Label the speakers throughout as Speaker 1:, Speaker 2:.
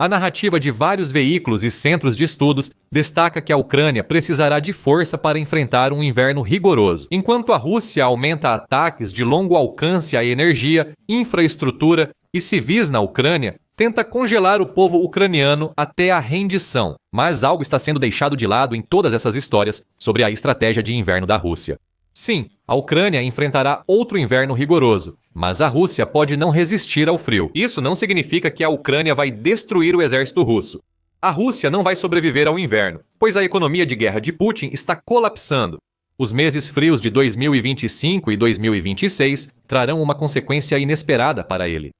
Speaker 1: A narrativa de vários veículos e centros de estudos destaca que a Ucrânia precisará de força para enfrentar um inverno rigoroso, enquanto a Rússia aumenta ataques de longo alcance à energia, infraestrutura e civis na Ucrânia, tenta congelar o povo ucraniano até a rendição. Mas algo está sendo deixado de lado em todas essas histórias sobre a estratégia de inverno da Rússia. Sim, a Ucrânia enfrentará outro inverno rigoroso, mas a Rússia pode não resistir ao frio. Isso não significa que a Ucrânia vai destruir o exército russo. A Rússia não vai sobreviver ao inverno, pois a economia de guerra de Putin está colapsando. Os meses frios de 2025 e 2026 trarão uma consequência inesperada para ele.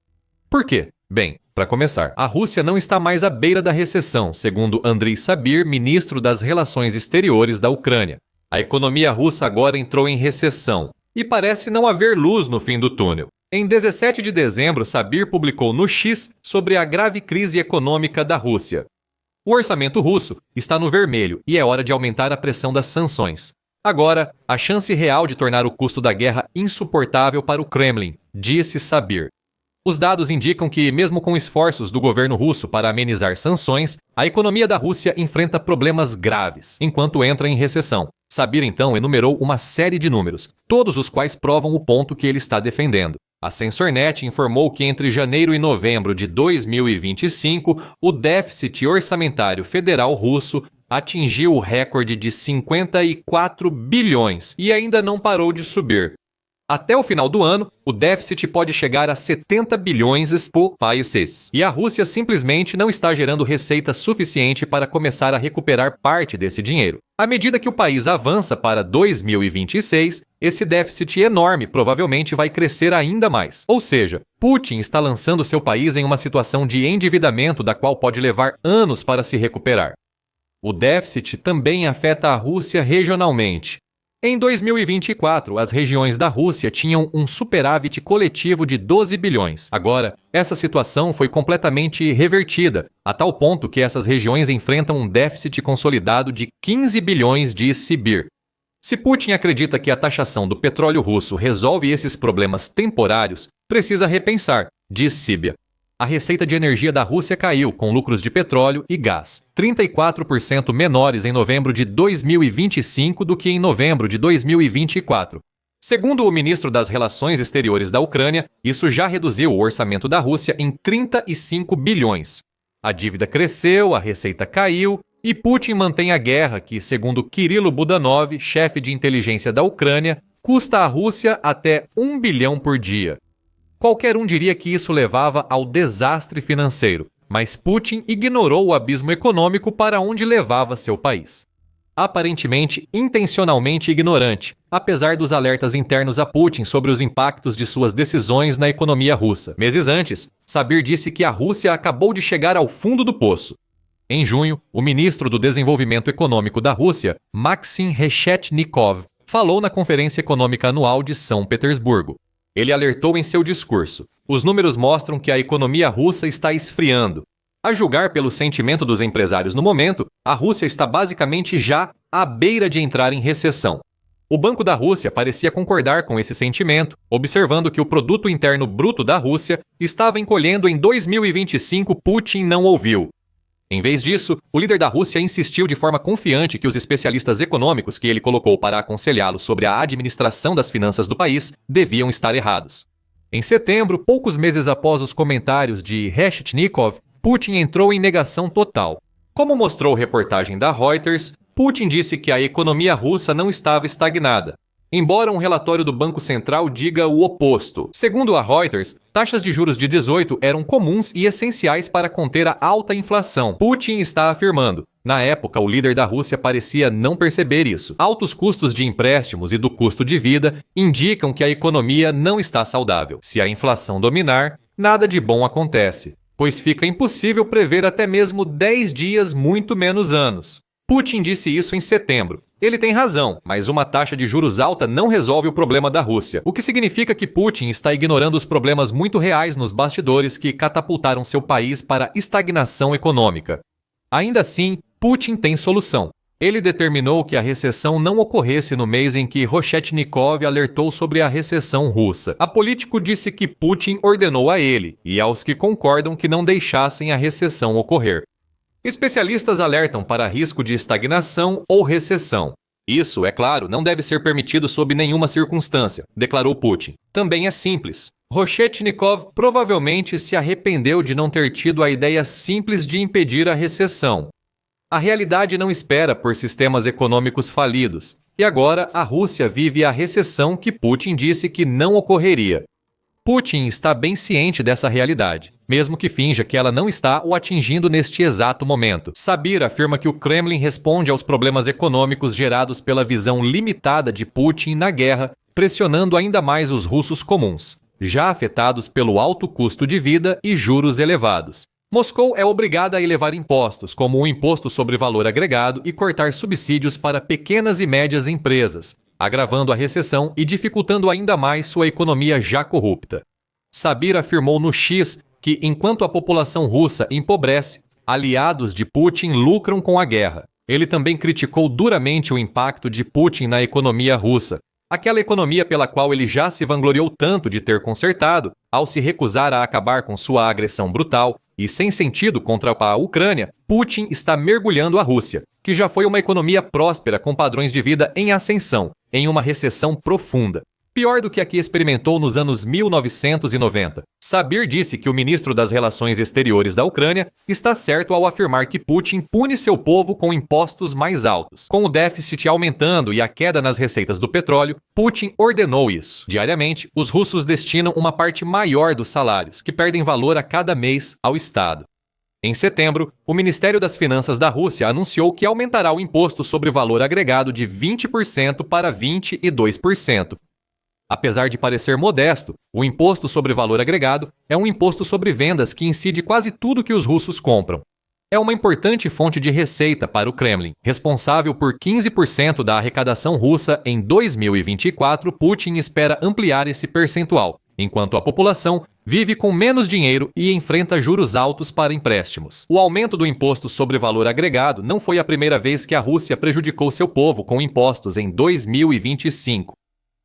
Speaker 1: Por quê? Bem, para começar, a Rússia não está mais à beira da recessão, segundo Andriy Sabir, ministro das Relações Exteriores da Ucrânia. A economia russa agora entrou em recessão e parece não haver luz no fim do túnel. Em 17 de dezembro, Sabir publicou no X sobre a grave crise econômica da Rússia. O orçamento russo está no vermelho e é hora de aumentar a pressão das sanções. Agora, a chance real de tornar o custo da guerra insuportável para o Kremlin, disse Sabir. Os dados indicam que, mesmo com esforços do governo russo para amenizar sanções, a economia da Rússia enfrenta problemas graves, enquanto entra em recessão. Sabir então enumerou uma série de números, todos os quais provam o ponto que ele está defendendo. A Censornet informou que entre janeiro e novembro de 2025, o déficit orçamentário federal russo atingiu o recorde de 54 bilhões e ainda não parou de subir. Até o final do ano, o déficit pode chegar a 70 bilhões por país. E a Rússia simplesmente não está gerando receita suficiente para começar a recuperar parte desse dinheiro. À medida que o país avança para 2026, esse déficit enorme provavelmente vai crescer ainda mais. Ou seja, Putin está lançando seu país em uma situação de endividamento da qual pode levar anos para se recuperar. O déficit também afeta a Rússia regionalmente. Em 2024, as regiões da Rússia tinham um superávit coletivo de 12 bilhões. Agora, essa situação foi completamente revertida, a tal ponto que essas regiões enfrentam um déficit consolidado de 15 bilhões, disse Sabir. Se Putin acredita que a taxação do petróleo russo resolve esses problemas temporários, precisa repensar, disse Sabir. A receita de energia da Rússia caiu, com lucros de petróleo e gás 34% menores em novembro de 2025 do que em novembro de 2024. Segundo o ministro das Relações Exteriores da Ucrânia, isso já reduziu o orçamento da Rússia em 35 bilhões. A dívida cresceu, a receita caiu e Putin mantém a guerra que, segundo Kirilo Budanov, chefe de inteligência da Ucrânia, custa à Rússia até 1 bilhão por dia. Qualquer um diria que isso levava ao desastre financeiro, mas Putin ignorou o abismo econômico para onde levava seu país. Aparentemente intencionalmente ignorante, apesar dos alertas internos a Putin sobre os impactos de suas decisões na economia russa. Meses antes, Sabir disse que a Rússia acabou de chegar ao fundo do poço. Em junho, o ministro do Desenvolvimento Econômico da Rússia, Maxim Reshetnikov, falou na Conferência Econômica Anual de São Petersburgo. Ele alertou em seu discurso: os números mostram que a economia russa está esfriando. A julgar pelo sentimento dos empresários no momento, a Rússia está basicamente já à beira de entrar em recessão. O Banco da Rússia parecia concordar com esse sentimento, observando que o produto interno bruto da Rússia estava encolhendo em 2025. Putin não ouviu. Em vez disso, o líder da Rússia insistiu de forma confiante que os especialistas econômicos que ele colocou para aconselhá-lo sobre a administração das finanças do país deviam estar errados. Em setembro, poucos meses após os comentários de Reshetnikov, Putin entrou em negação total. Como mostrou reportagem da Reuters, Putin disse que a economia russa não estava estagnada, embora um relatório do Banco Central diga o oposto. Segundo a Reuters, taxas de juros de 18 eram comuns e essenciais para conter a alta inflação. Putin está afirmando. Na época, o líder da Rússia parecia não perceber isso. Altos custos de empréstimos e do custo de vida indicam que a economia não está saudável. Se a inflação dominar, nada de bom acontece, pois fica impossível prever até mesmo 10 dias, muito menos anos. Putin disse isso em setembro. Ele tem razão, mas uma taxa de juros alta não resolve o problema da Rússia, o que significa que Putin está ignorando os problemas muito reais nos bastidores que catapultaram seu país para a estagnação econômica. Ainda assim, Putin tem solução. Ele determinou que a recessão não ocorresse no mês em que Roshchetnikov alertou sobre a recessão russa. A político disse que Putin ordenou a ele e aos que concordam que não deixassem a recessão ocorrer. Especialistas alertam para risco de estagnação ou recessão. Isso, é claro, não deve ser permitido sob nenhuma circunstância, declarou Putin. Também é simples. Roshchetnikov provavelmente se arrependeu de não ter tido a ideia simples de impedir a recessão. A realidade não espera por sistemas econômicos falidos, e agora a Rússia vive a recessão que Putin disse que não ocorreria. Putin está bem ciente dessa realidade, mesmo que finja que ela não está o atingindo neste exato momento. Sabir afirma que o Kremlin responde aos problemas econômicos gerados pela visão limitada de Putin na guerra, pressionando ainda mais os russos comuns, já afetados pelo alto custo de vida e juros elevados. Moscou é obrigada a elevar impostos, como o imposto sobre valor agregado, e cortar subsídios para pequenas e médias empresas, agravando a recessão e dificultando ainda mais sua economia já corrupta. Sabir afirmou no X que, enquanto a população russa empobrece, aliados de Putin lucram com a guerra. Ele também criticou duramente o impacto de Putin na economia russa, aquela economia pela qual ele já se vangloriou tanto de ter consertado, ao se recusar a acabar com sua agressão brutal e sem sentido contra a Ucrânia. Putin está mergulhando a Rússia, que já foi uma economia próspera com padrões de vida em ascensão, em uma recessão profunda. Pior do que a que experimentou nos anos 1990. Sabir disse que o ministro das Relações Exteriores da Ucrânia está certo ao afirmar que Putin pune seu povo com impostos mais altos. Com o déficit aumentando e a queda nas receitas do petróleo, Putin ordenou isso. Diariamente, os russos destinam uma parte maior dos salários, que perdem valor a cada mês, ao Estado. Em setembro, o Ministério das Finanças da Rússia anunciou que aumentará o imposto sobre valor agregado de 20% para 22%. Apesar de parecer modesto, o imposto sobre valor agregado é um imposto sobre vendas que incide quase tudo que os russos compram. É uma importante fonte de receita para o Kremlin, responsável por 15% da arrecadação russa em 2024. Putin espera ampliar esse percentual, enquanto a população vive com menos dinheiro e enfrenta juros altos para empréstimos. O aumento do imposto sobre valor agregado não foi a primeira vez que a Rússia prejudicou seu povo com impostos em 2025.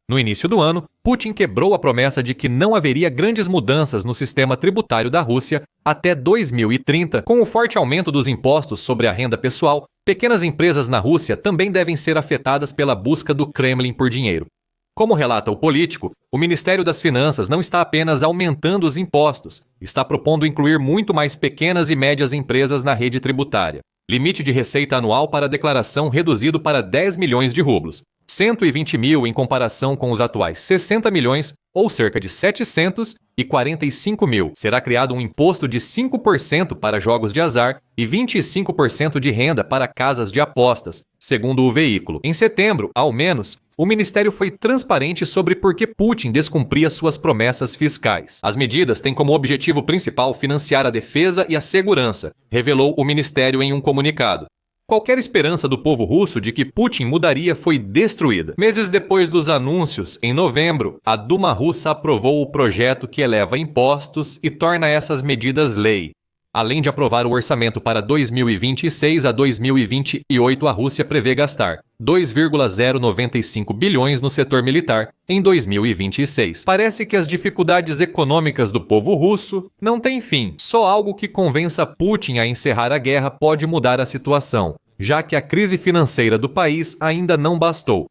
Speaker 1: No início do ano, Putin quebrou a promessa de que não haveria grandes mudanças no sistema tributário da Rússia até 2030. Com o forte aumento dos impostos sobre a renda pessoal, pequenas empresas na Rússia também devem ser afetadas pela busca do Kremlin por dinheiro. Como relata o político, o Ministério das Finanças não está apenas aumentando os impostos, está propondo incluir muito mais pequenas e médias empresas na rede tributária. Limite de receita anual para declaração reduzido para 10 milhões de rublos. 120 mil em comparação com os atuais 60 milhões, ou cerca de 745 mil. Será criado um imposto de 5% para jogos de azar e 25% de renda para casas de apostas, segundo o veículo. Em setembro, ao menos, o ministério foi transparente sobre por que Putin descumpria suas promessas fiscais. As medidas têm como objetivo principal financiar a defesa e a segurança, revelou o ministério em um comunicado. Qualquer esperança do povo russo de que Putin mudaria foi destruída. Meses depois dos anúncios, em novembro, a Duma russa aprovou o projeto que eleva impostos e torna essas medidas lei. Além de aprovar o orçamento para 2026 a 2028, a Rússia prevê gastar 2,095 bilhões no setor militar em 2026. Parece que as dificuldades econômicas do povo russo não têm fim. Só algo que convença Putin a encerrar a guerra pode mudar a situação, já que a crise financeira do país ainda não bastou.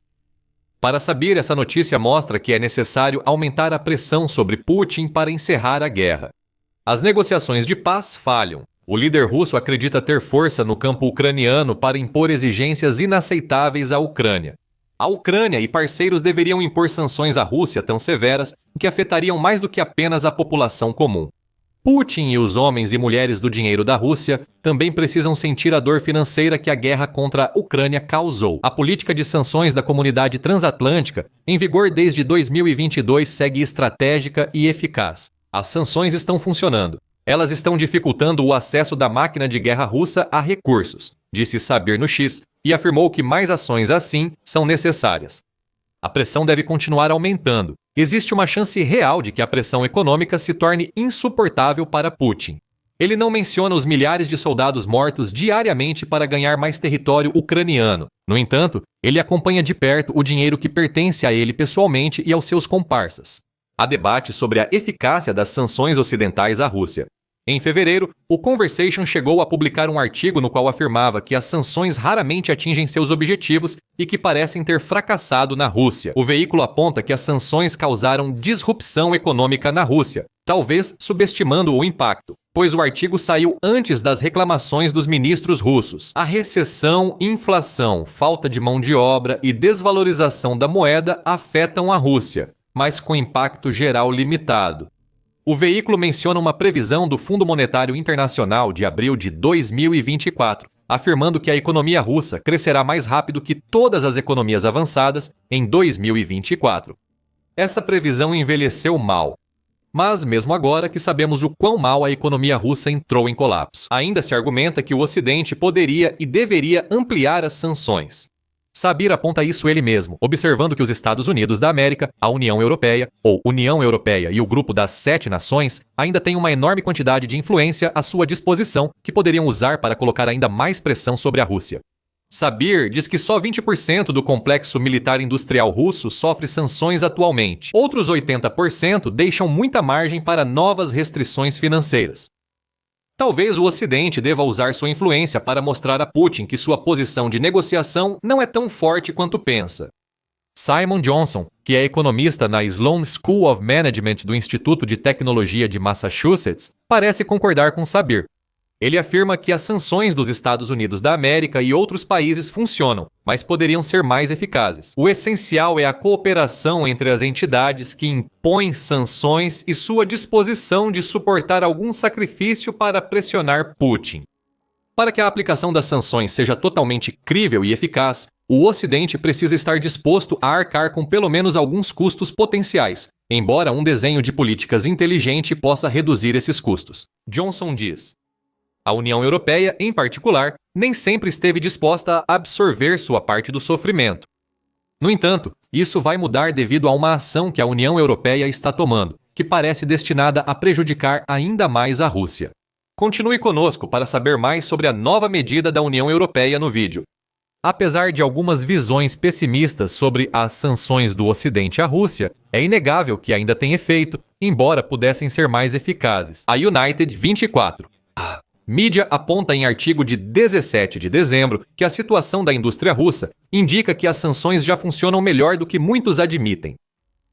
Speaker 1: Para saber, essa notícia mostra que é necessário aumentar a pressão sobre Putin para encerrar a guerra. As negociações de paz falham. O líder russo acredita ter força no campo ucraniano para impor exigências inaceitáveis à Ucrânia. A Ucrânia e parceiros deveriam impor sanções à Rússia tão severas que afetariam mais do que apenas a população comum. Putin e os homens e mulheres do dinheiro da Rússia também precisam sentir a dor financeira que a guerra contra a Ucrânia causou. A política de sanções da comunidade transatlântica, em vigor desde 2022, segue estratégica e eficaz. As sanções estão funcionando. Elas estão dificultando o acesso da máquina de guerra russa a recursos, disse Sabir no X, e afirmou que mais ações assim são necessárias. A pressão deve continuar aumentando. Existe uma chance real de que a pressão econômica se torne insuportável para Putin. Ele não menciona os milhares de soldados mortos diariamente para ganhar mais território ucraniano. No entanto, ele acompanha de perto o dinheiro que pertence a ele pessoalmente e aos seus comparsas. Há debate sobre a eficácia das sanções ocidentais à Rússia. Em fevereiro, o Conversation chegou a publicar um artigo no qual afirmava que as sanções raramente atingem seus objetivos e que parecem ter fracassado na Rússia. O veículo aponta que as sanções causaram disrupção econômica na Rússia, talvez subestimando o impacto, pois o artigo saiu antes das reclamações dos ministros russos. A recessão, inflação, falta de mão de obra e desvalorização da moeda afetam a Rússia, mas com impacto geral limitado. O veículo menciona uma previsão do Fundo Monetário Internacional de abril de 2024, afirmando que a economia russa crescerá mais rápido que todas as economias avançadas em 2024. Essa previsão envelheceu mal. Mas mesmo agora que sabemos o quão mal a economia russa entrou em colapso, ainda se argumenta que o Ocidente poderia e deveria ampliar as sanções. Sabir aponta isso ele mesmo, observando que os Estados Unidos da América, a União Europeia, ou União Europeia e o grupo das 7 nações, ainda têm uma enorme quantidade de influência à sua disposição que poderiam usar para colocar ainda mais pressão sobre a Rússia. Sabir diz que só 20% do complexo militar industrial russo sofre sanções atualmente. Outros 80% deixam muita margem para novas restrições financeiras. Talvez o Ocidente deva usar sua influência para mostrar a Putin que sua posição de negociação não é tão forte quanto pensa. Simon Johnson, que é economista na Sloan School of Management do Instituto de Tecnologia de Massachusetts, parece concordar com Sabir. Ele afirma que as sanções dos Estados Unidos da América e outros países funcionam, mas poderiam ser mais eficazes. O essencial é a cooperação entre as entidades que impõem sanções e sua disposição de suportar algum sacrifício para pressionar Putin. Para que a aplicação das sanções seja totalmente crível e eficaz, o Ocidente precisa estar disposto a arcar com pelo menos alguns custos potenciais, embora um desenho de políticas inteligente possa reduzir esses custos. Johnson diz: a União Europeia, em particular, nem sempre esteve disposta a absorver sua parte do sofrimento. No entanto, isso vai mudar devido a uma ação que a União Europeia está tomando, que parece destinada a prejudicar ainda mais a Rússia. Continue conosco para saber mais sobre a nova medida da União Europeia no vídeo. Apesar de algumas visões pessimistas sobre as sanções do Ocidente à Rússia, é inegável que ainda tem efeito, embora pudessem ser mais eficazes. A United 24. Mídia aponta em artigo de 17 de dezembro que a situação da indústria russa indica que as sanções já funcionam melhor do que muitos admitem.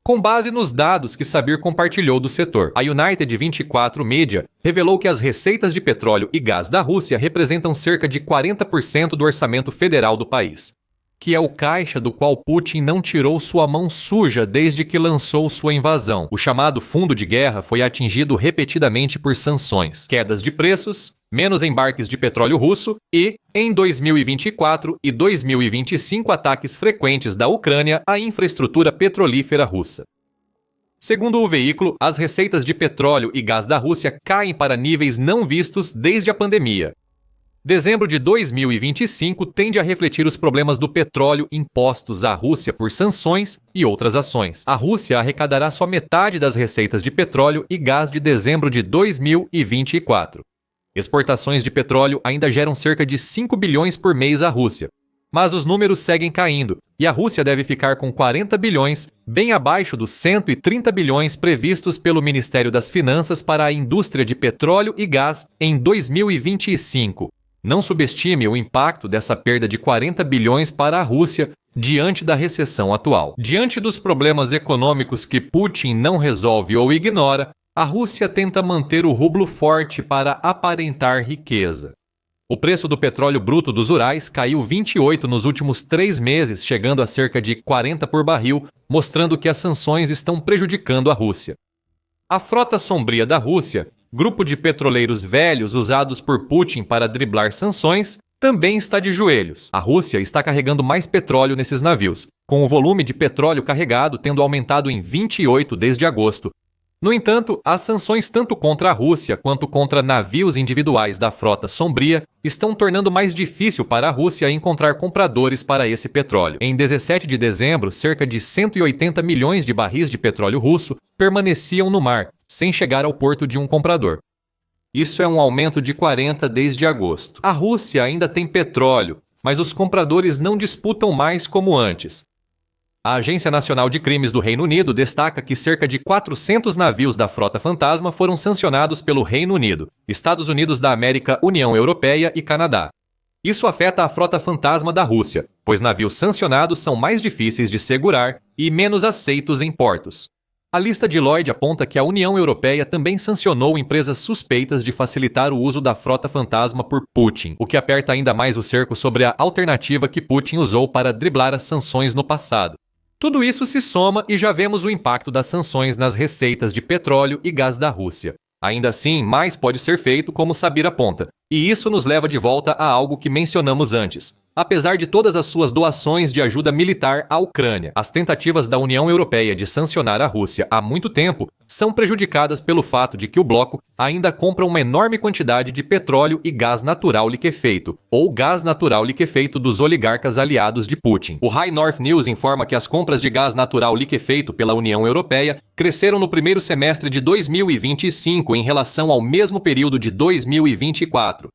Speaker 1: Com base nos dados que Sabir compartilhou do setor, a United 24 Media revelou que as receitas de petróleo e gás da Rússia representam cerca de 40% do orçamento federal do país, que é o caixa do qual Putin não tirou sua mão suja desde que lançou sua invasão. O chamado fundo de guerra foi atingido repetidamente por sanções, quedas de preços, menos embarques de petróleo russo e, em 2024 e 2025, ataques frequentes da Ucrânia à infraestrutura petrolífera russa. Segundo o veículo, as receitas de petróleo e gás da Rússia caem para níveis não vistos desde a pandemia. Dezembro de 2025 tende a refletir os problemas do petróleo impostos à Rússia por sanções e outras ações. A Rússia arrecadará só metade das receitas de petróleo e gás de dezembro de 2024. Exportações de petróleo ainda geram cerca de 5 bilhões por mês à Rússia. Mas os números seguem caindo, e a Rússia deve ficar com 40 bilhões, bem abaixo dos 130 bilhões previstos pelo Ministério das Finanças para a indústria de petróleo e gás em 2025. Não subestime o impacto dessa perda de 40 bilhões para a Rússia diante da recessão atual. Diante dos problemas econômicos que Putin não resolve ou ignora, a Rússia tenta manter o rublo forte para aparentar riqueza. O preço do petróleo bruto dos Urais caiu 28 nos últimos 3 meses, chegando a cerca de 40 por barril, mostrando que as sanções estão prejudicando a Rússia. A Frota Sombria da Rússia, grupo de petroleiros velhos usados por Putin para driblar sanções, também está de joelhos. A Rússia está carregando mais petróleo nesses navios, com o volume de petróleo carregado tendo aumentado em 28 desde agosto. No entanto, as sanções tanto contra a Rússia quanto contra navios individuais da Frota Sombria estão tornando mais difícil para a Rússia encontrar compradores para esse petróleo. Em 17 de dezembro, cerca de 180 milhões de barris de petróleo russo permaneciam no mar, sem chegar ao porto de um comprador. Isso é um aumento de 40% desde agosto. A Rússia ainda tem petróleo, mas os compradores não disputam mais como antes. A Agência Nacional de Crimes do Reino Unido destaca que cerca de 400 navios da Frota Fantasma foram sancionados pelo Reino Unido, Estados Unidos da América, União Europeia e Canadá. Isso afeta a Frota Fantasma da Rússia, pois navios sancionados são mais difíceis de segurar e menos aceitos em portos. A lista de Lloyd aponta que a União Europeia também sancionou empresas suspeitas de facilitar o uso da Frota Fantasma por Putin, o que aperta ainda mais o cerco sobre a alternativa que Putin usou para driblar as sanções no passado. Tudo isso se soma e já vemos o impacto das sanções nas receitas de petróleo e gás da Rússia. Ainda assim, mais pode ser feito, como Sabir aponta, e isso nos leva de volta a algo que mencionamos antes. Apesar de todas as suas doações de ajuda militar à Ucrânia, as tentativas da União Europeia de sancionar a Rússia há muito tempo são prejudicadas pelo fato de que o bloco ainda compra uma enorme quantidade de petróleo e gás natural liquefeito, ou gás natural liquefeito dos oligarcas aliados de Putin. O High North News informa que as compras de gás natural liquefeito pela União Europeia cresceram no primeiro semestre de 2025 em relação ao mesmo período de 2024.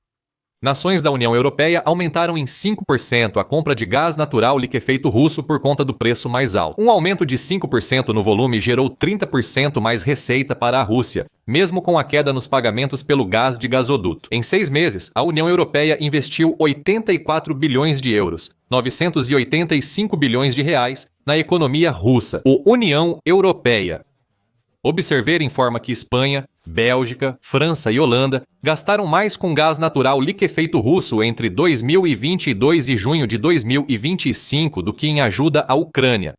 Speaker 1: Nações da União Europeia aumentaram em 5% a compra de gás natural liquefeito russo por conta do preço mais alto. Um aumento de 5% no volume gerou 30% mais receita para a Rússia, mesmo com a queda nos pagamentos pelo gás de gasoduto. Em 6 meses, a União Europeia investiu 84 bilhões de euros, 985 bilhões de reais, na economia russa. O União Europeia. Observer informa que Espanha, Bélgica, França e Holanda gastaram mais com gás natural liquefeito russo entre 2022 e junho de 2025 do que em ajuda à Ucrânia.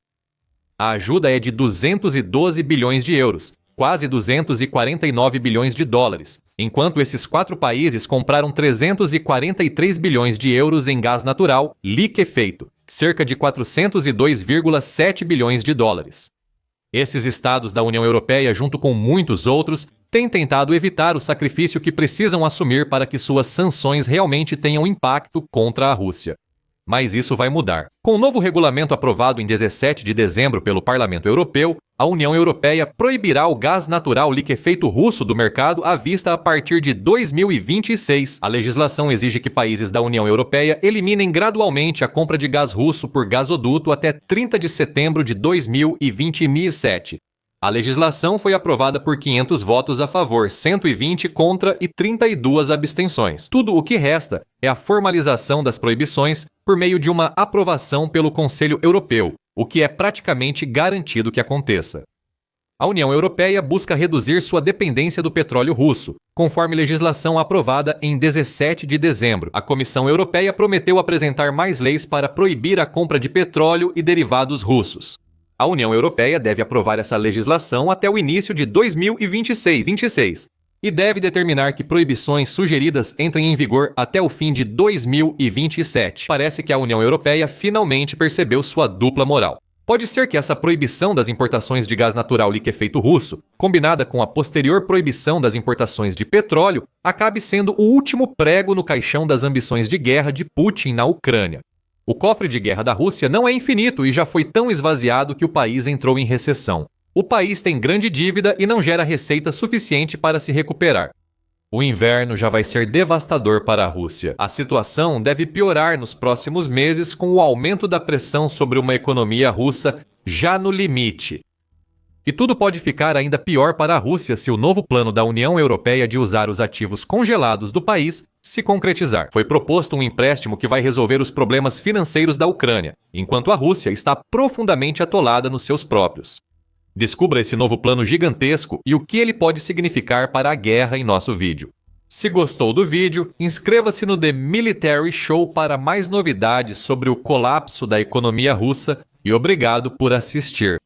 Speaker 1: A ajuda é de 212 bilhões de euros, quase 249 bilhões de dólares, enquanto esses 4 países compraram 343 bilhões de euros em gás natural liquefeito, cerca de 402,7 bilhões de dólares. Esses estados da União Europeia, junto com muitos outros, têm tentado evitar o sacrifício que precisam assumir para que suas sanções realmente tenham impacto contra a Rússia. Mas isso vai mudar. Com o novo regulamento aprovado em 17 de dezembro pelo Parlamento Europeu, a União Europeia proibirá o gás natural liquefeito russo do mercado à vista a partir de 2026. A legislação exige que países da União Europeia eliminem gradualmente a compra de gás russo por gasoduto até 30 de setembro de 2027. A legislação foi aprovada por 500 votos a favor, 120 contra e 32 abstenções. Tudo o que resta é a formalização das proibições por meio de uma aprovação pelo Conselho Europeu, o que é praticamente garantido que aconteça. A União Europeia busca reduzir sua dependência do petróleo russo, conforme legislação aprovada em 17 de dezembro. A Comissão Europeia prometeu apresentar mais leis para proibir a compra de petróleo e derivados russos. A União Europeia deve aprovar essa legislação até o início de 2026 e deve determinar que proibições sugeridas entrem em vigor até o fim de 2027. Parece que a União Europeia finalmente percebeu sua dupla moral. Pode ser que essa proibição das importações de gás natural liquefeito russo, combinada com a posterior proibição das importações de petróleo, acabe sendo o último prego no caixão das ambições de guerra de Putin na Ucrânia. O cofre de guerra da Rússia não é infinito e já foi tão esvaziado que o país entrou em recessão. O país tem grande dívida e não gera receita suficiente para se recuperar. O inverno já vai ser devastador para a Rússia. A situação deve piorar nos próximos meses com o aumento da pressão sobre uma economia russa já no limite. E tudo pode ficar ainda pior para a Rússia se o novo plano da União Europeia de usar os ativos congelados do país se concretizar. Foi proposto um empréstimo que vai resolver os problemas financeiros da Ucrânia, enquanto a Rússia está profundamente atolada nos seus próprios. Descubra esse novo plano gigantesco e o que ele pode significar para a guerra em nosso vídeo. Se gostou do vídeo, inscreva-se no The Military Show para mais novidades sobre o colapso da economia russa e obrigado por assistir.